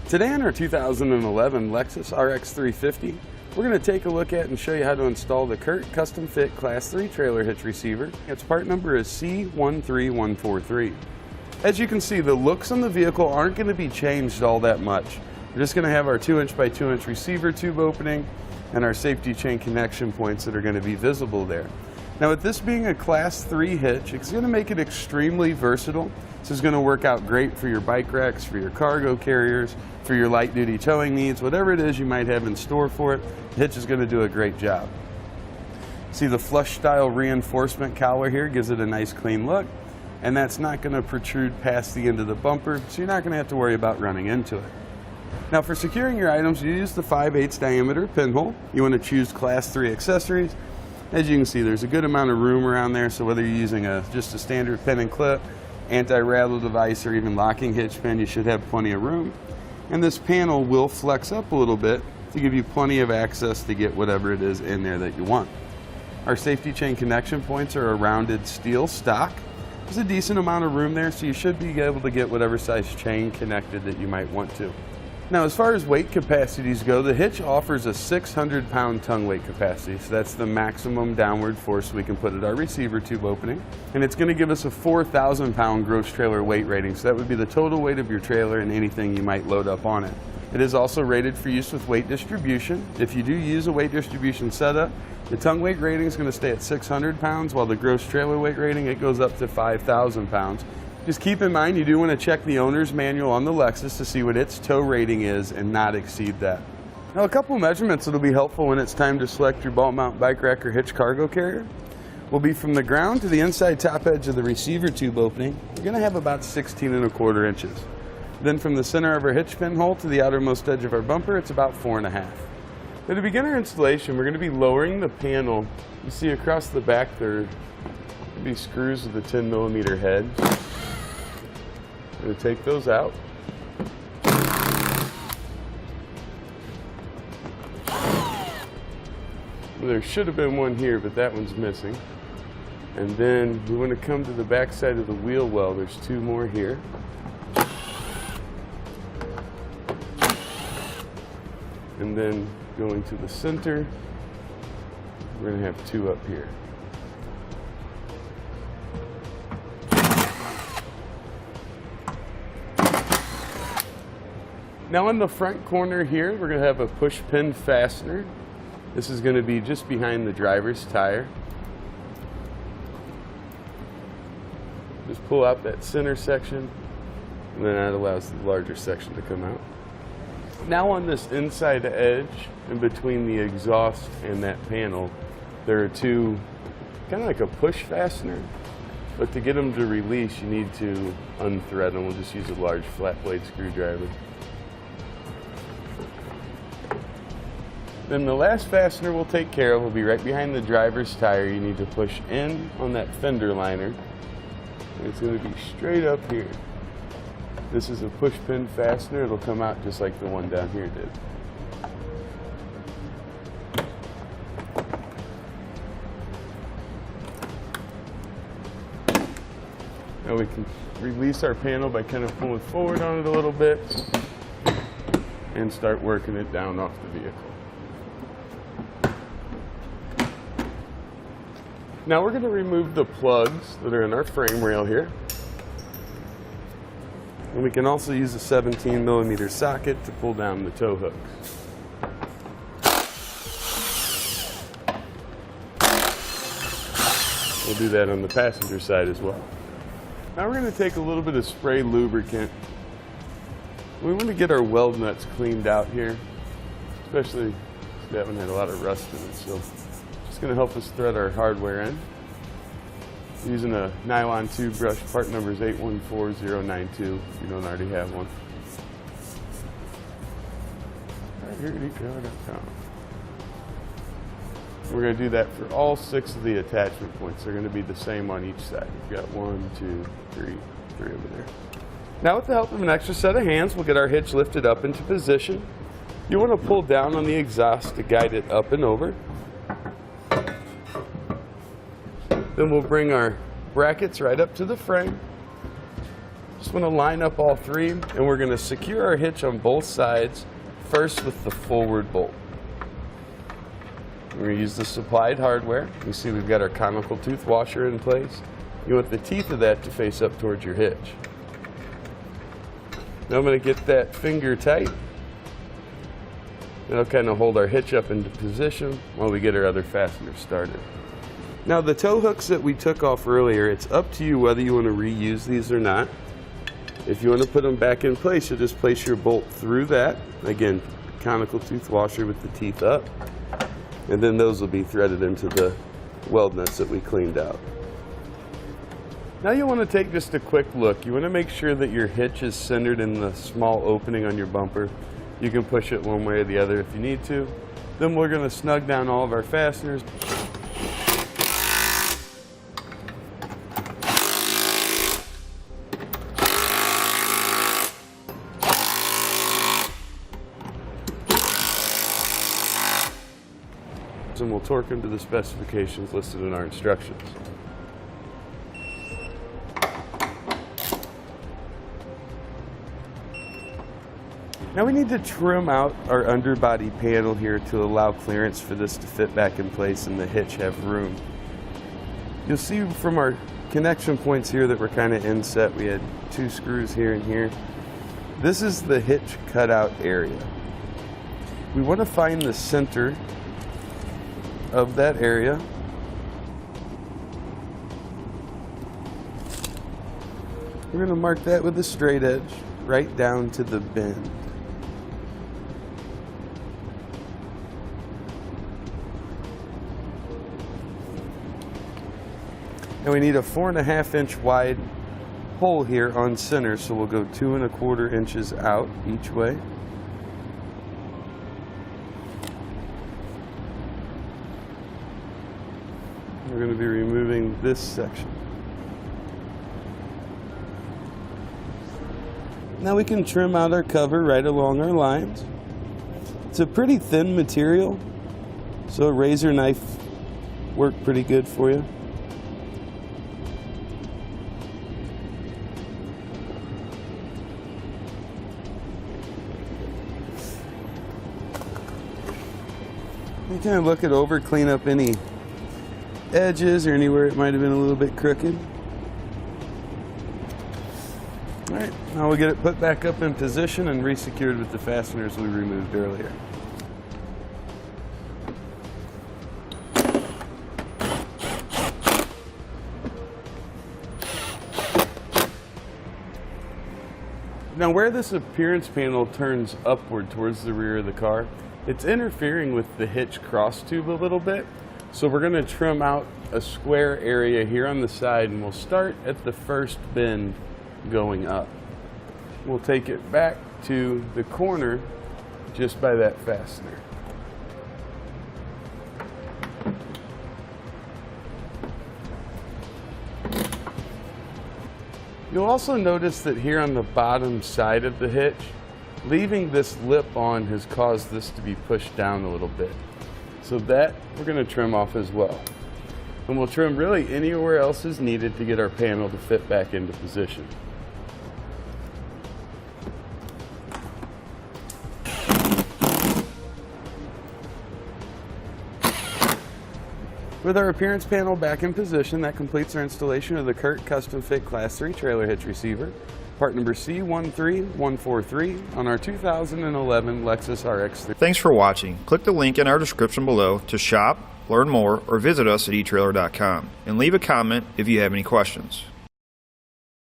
Today on our 2011 Lexus RX 350, we're going to take a look at and show you how to install the CURT Custom Fit Class 3 Trailer Hitch Receiver. Its part number is C13143. As you can see, the looks on the vehicle aren't going to be changed all that much. We're just going to have our 2" by 2" receiver tube opening and our safety chain connection points that are going to be visible there. Now, with this being a Class 3 hitch, it's going to make it extremely versatile. This is going to work out great for your bike racks, for your cargo carriers, for your light duty towing needs, whatever it is you might have in store for it. The hitch is going to do a great job. See the flush style reinforcement cowler here gives it a nice clean look, and that's not going to protrude past the end of the bumper, so you're not going to have to worry about running into it. Now, for securing your items, you use the 5/8 diameter pinhole. You want to choose Class 3 accessories. As you can see, there's a good amount of room around there, so whether you're using just a standard pin and clip, anti-rattle device, or even locking hitch pin, you should have plenty of room. And this panel will flex up a little bit to give you plenty of access to get whatever it is in there that you want. Our safety chain connection points are a rounded steel stock. There's a decent amount of room there, so you should be able to get whatever size chain connected that you might want to. Now, as far as weight capacities go, the hitch offers a 600-pound tongue weight capacity, so that's the maximum downward force we can put at our receiver tube opening. And it's going to give us a 4,000-pound gross trailer weight rating, so that would be the total weight of your trailer and anything you might load up on it. It is also rated for use with weight distribution. If you do use a weight distribution setup, the tongue weight rating is going to stay at 600 pounds, while the gross trailer weight rating, it goes up to 5,000 pounds. Just keep in mind, you do want to check the owner's manual on the Lexus to see what its tow rating is and not exceed that. Now, a couple measurements that'll be helpful when it's time to select your ball mount bike rack or hitch cargo carrier will be from the ground to the inside top edge of the receiver tube opening. You're going to have about 16¼ inches. Then from the center of our hitch pinhole to the outermost edge of our bumper, it's about 4½. Now, to begin our installation, we're going to be lowering the panel. You see across the back there will be screws with a 10mm head. I'm going to take those out. Well, there should have been one here, but that one's missing. And then we want to come to the back side of the wheel well. There's 2 more here. And then going to the center, we're going to have 2 up here. Now, in the front corner here, we're going to have a pushpin fastener. This is going to be just behind the driver's tire. Just pull out that center section, and then that allows the larger section to come out. Now, on this inside edge, in between the exhaust and that panel, there are 2, kind of like a push fastener, but to get them to release, you need to unthread them. We'll just use a large flat blade screwdriver. Then the last fastener we'll take care of will be right behind the driver's tire. You need to push in on that fender liner. And it's going to be straight up here. This is a push pin fastener. It'll come out just like the one down here did. Now we can release our panel by kind of pulling forward on it a little bit and start working it down off the vehicle. Now we're going to remove the plugs that are in our frame rail here. And we can also use a 17mm socket to pull down the tow hooks. We'll do that on the passenger side as well. Now we're going to take a little bit of spray lubricant. We want to get our weld nuts cleaned out here, especially if they haven't had a lot of rust in it. So it's going to help us thread our hardware in. Using a nylon tube brush, part number is 814092 if you don't already have one. Right here at etrailer.com. We're going to do that for all 6 of the attachment points. They're going to be the same on each side. We've got 1, 2, 3 over there. Now, with the help of an extra set of hands, we'll get our hitch lifted up into position. You want to pull down on the exhaust to guide it up and over. Then we'll bring our brackets right up to the frame. Just want to line up all three, and we're going to secure our hitch on both sides, first with the forward bolt. We're going to use the supplied hardware. You see we've got our conical tooth washer in place. You want the teeth of that to face up towards your hitch. Now I'm going to get that finger tight. That'll kind of hold our hitch up into position while we get our other fasteners started. Now the tow hooks that we took off earlier, it's up to you whether you want to reuse these or not. If you want to put them back in place, you'll just place your bolt through that. Again, conical tooth washer with the teeth up. And then those will be threaded into the weld nuts that we cleaned out. Now you want to take just a quick look. You want to make sure that your hitch is centered in the small opening on your bumper. You can push it one way or the other if you need to. Then we're going to snug down all of our fasteners. And we'll torque them to the specifications listed in our instructions. Now we need to trim out our underbody panel here to allow clearance for this to fit back in place and the hitch have room. You'll see from our connection points here that we're kind of inset. We had 2 screws here and here. This is the hitch cutout area. We want to find the center of that area. We're going to mark that with a straight edge right down to the bend. And we need a 4.5 inch wide hole here on center, so we'll go 2 1/4 inches out each way. We're going to be removing this section. Now we can trim out our cover right along our lines. It's a pretty thin material, so a razor knife worked pretty good for you. You kind of look it over, clean up any edges or anywhere it might have been a little bit crooked. Alright, now we'll get it put back up in position and resecured with the fasteners we removed earlier. Now where this appearance panel turns upward towards the rear of the car, it's interfering with the hitch cross tube a little bit. So we're going to trim out a square area here on the side, and we'll start at the first bend going up. We'll take it back to the corner just by that fastener. You'll also notice that here on the bottom side of the hitch, leaving this lip on has caused this to be pushed down a little bit. So that we're going to trim off as well. And we'll trim really anywhere else is needed to get our panel to fit back into position. With our appearance panel back in position, that completes our installation of the CURT Custom Fit Class 3 Trailer Hitch Receiver, part number C13143 on our 2011 Lexus RX. Thanks for watching. Click the link in our description below to shop, learn more, or visit us at eTrailer.com and leave a comment if you have any questions.